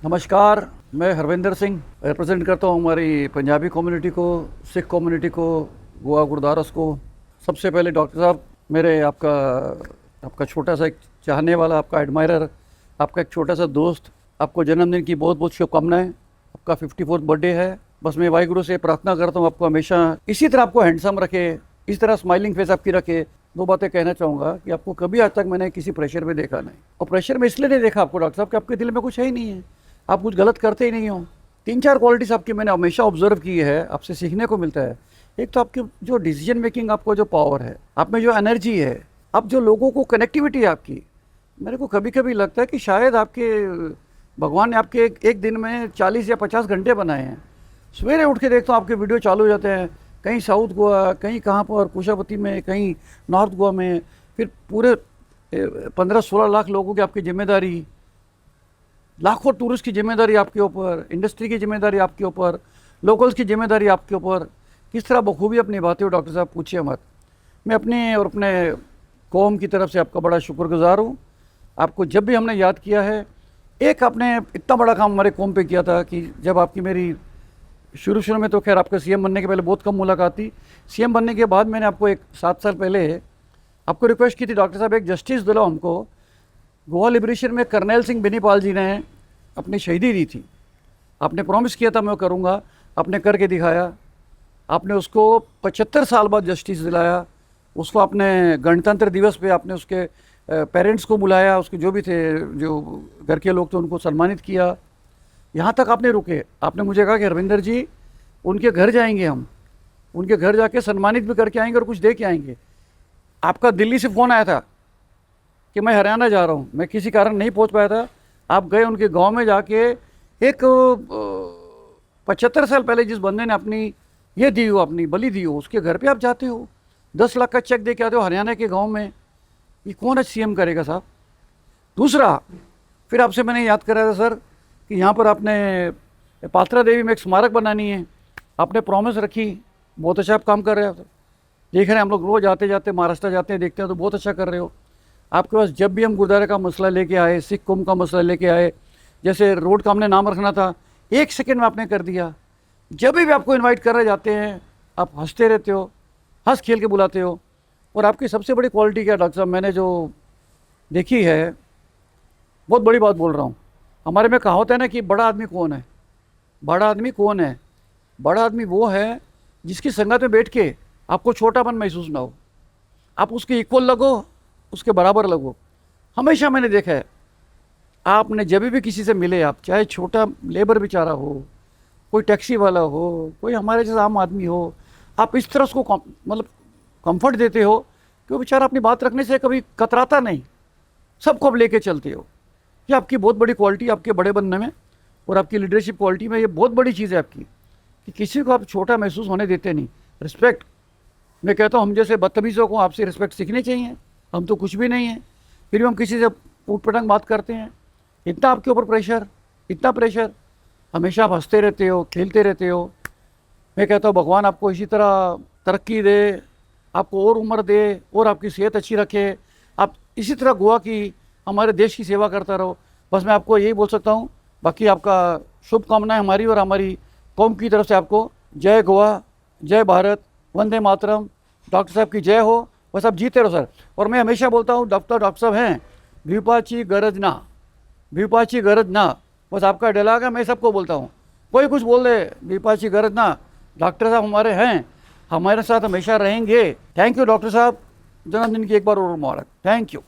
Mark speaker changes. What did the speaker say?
Speaker 1: नमस्कार। मैं हरविंदर सिंह रिप्रेजेंट करता हूँ हमारी पंजाबी कम्युनिटी को, सिख कम्युनिटी को, गोवा गुरुद्वारस को। सबसे पहले डॉक्टर साहब, मेरे आपका छोटा सा एक चाहने वाला, आपका एडमायरर, आपका एक छोटा सा दोस्त, आपको जन्मदिन की बहुत बहुत शुभकामनाएं। आपका 54th बर्थडे है। बस मैं वाहिगुरु से प्रार्थना करता हूँ आपको हमेशा इसी तरह आपको हैंडसम रखे, इस तरह स्माइलिंग फेस आपकी रखे। दो बातें कहना चाहूँगा कि आपको कभी आज तक मैंने किसी प्रेशर में देखा नहीं, और प्रेशर में इसलिए नहीं देखा आपको डॉक्टर साहब कि आपके दिल में कुछ है ही नहीं है, आप कुछ गलत करते ही नहीं हो। 3-4 क्वालिटीज़ आपकी मैंने हमेशा ऑब्जर्व की है, आपसे सीखने को मिलता है। एक तो आपकी जो डिसीजन मेकिंग, आपको जो पावर है, आप में जो एनर्जी है, आप जो लोगों को कनेक्टिविटी है आपकी, मेरे को कभी कभी लगता है कि शायद आपके भगवान ने आपके एक दिन में 40 या 50 घंटे बनाए हैं। सवेरे उठ के देखता हूँ आपके वीडियो चालू हो जाते हैं, कहीं साउथ गोवा, कहीं कहाँ पर कुशावती में, कहीं नॉर्थ गोवा में, फिर पूरे 15-16 लाख लोगों की आपकी जिम्मेदारी, लाखों टूरिस्ट की जिम्मेदारी आपके ऊपर, इंडस्ट्री की जिम्मेदारी आपके ऊपर, लोकल्स की जिम्मेदारी आपके ऊपर। किस तरह बखूबी आप निभाते हो डॉक्टर साहब, पूछिए मत। मैं अपने और अपने कौम की तरफ से आपका बड़ा शुक्रगुजार हूँ। आपको जब भी हमने याद किया है, एक आपने इतना बड़ा काम हमारे कौम पे किया था कि जब आपकी मेरी शुरू में तो खैर आपका सीएम बनने के पहले बहुत कम मुलाकात थी। सीएम बनने के बाद मैंने आपको एक 7 साल पहले आपको रिक्वेस्ट की थी, डॉक्टर साहब एक जस्टिस दिलाओ हमको। गोवा लिबरेशन में करनैल सिंह बेनीपाल जी ने अपनी शहीदी दी थी। आपने प्रॉमिस किया था मैं वो करूँगा, आपने करके दिखाया। आपने उसको 75 साल बाद जस्टिस दिलाया। उसको आपने गणतंत्र दिवस पे आपने उसके पेरेंट्स को बुलाया, उसके जो भी थे, जो घर के लोग थे, उनको सम्मानित किया। यहाँ तक आपने रुके, आपने मुझे कहा कि रविंदर जी उनके घर जाएंगे, हम उनके घर जाके सम्मानित भी करके आएंगे और कुछ दे के आएंगे। आपका दिल्ली से फ़ोन आया था कि मैं हरियाणा जा रहा हूँ, मैं किसी कारण नहीं पहुँच पाया था। आप गए उनके गांव में जाके, एक 75 साल पहले जिस बंदे ने अपनी ये दी हो, अपनी बलि दी हो, उसके घर पे आप जाते हो, 10 लाख का चेक दे के आते हो हरियाणा के गांव में। ये कौन है सीएम करेगा साहब। दूसरा, फिर आपसे मैंने याद कराया था सर कि यहाँ पर आपने पात्रा देवी में एक स्मारक बनानी है, आपने प्रॉमिस रखी। बहुत अच्छा आप काम कर रहे हो, देख रहे हैं हम लोग, रोज़ आते जाते महाराष्ट्र जाते हैं, देखते हैं, तो बहुत अच्छा कर रहे हो। आपके पास जब भी हम गुरुद्वारे का मसला लेके आए, सिख कौम का मसला लेके आए, जैसे रोड का हमने नाम रखना था, 1 सेकंड में आपने कर दिया। जब भी आपको इनवाइट कर रहे जाते हैं, आप हंसते रहते हो, हंस खेल के बुलाते हो। और आपकी सबसे बड़ी क्वालिटी क्या डॉक्टर साहब, मैंने जो देखी है, बहुत बड़ी बात बोल रहा हूँ। हमारे में कहावत है ना कि बड़ा आदमी कौन है। बड़ा आदमी कौन है? बड़ा आदमी वो है जिसकी संगत में बैठ के आपको छोटापन महसूस ना हो, आप उसके इक्वल लगो, उसके बराबर लगो। हमेशा मैंने देखा है, आपने जब भी किसी से मिले, आप चाहे छोटा लेबर बेचारा हो, कोई टैक्सी वाला हो, कोई हमारे जैसा आम आदमी हो, आप इस तरह उसको मतलब कंफर्ट देते हो कि वो बेचारा अपनी बात रखने से कभी कतराता नहीं, सबको आप लेके चलते हो। ये आपकी बहुत बड़ी क्वालिटी, आपके बड़े बनने में और आपकी लीडरशिप क्वालिटी में ये बहुत बड़ी चीज़ है आपकी, कि किसी को आप छोटा महसूस होने देते नहीं। रिस्पेक्ट, मैं कहता हूँ हम जैसे बदतमीज़ों को आपसे रिस्पेक्ट सीखनी चाहिए। हम तो कुछ भी नहीं है, फिर भी हम किसी से ऊट पटांग बात करते हैं। इतना आपके ऊपर प्रेशर, इतना प्रेशर, हमेशा आप हंसते रहते हो, खेलते रहते हो। मैं कहता हूँ भगवान आपको इसी तरह तरक्की दे, आपको और उम्र दे, और आपकी सेहत अच्छी रखे। आप इसी तरह गोवा की, हमारे देश की सेवा करता रहो। बस मैं आपको यही बोल सकता हूँ। बाकी आपका शुभकामनाएं हमारी और हमारी कौम की तरफ से आपको। जय गोवा, जय भारत, वंदे मातरम। डॉक्टर साहब की जय हो। बस आप जीते रहो सर। और मैं हमेशा बोलता हूँ, डॉक्टर साहब हैं, विपाची गरज ना, विपाची गरज ना। बस आपका डायलॉग है, मैं सबको बोलता हूँ, कोई कुछ बोल दे, विपाची गरज ना। डॉक्टर साहब हमारे हैं, हमारे साथ हमेशा रहेंगे। थैंक यू डॉक्टर साहब, जन्मदिन की एक बार और मुबारक। Thank you.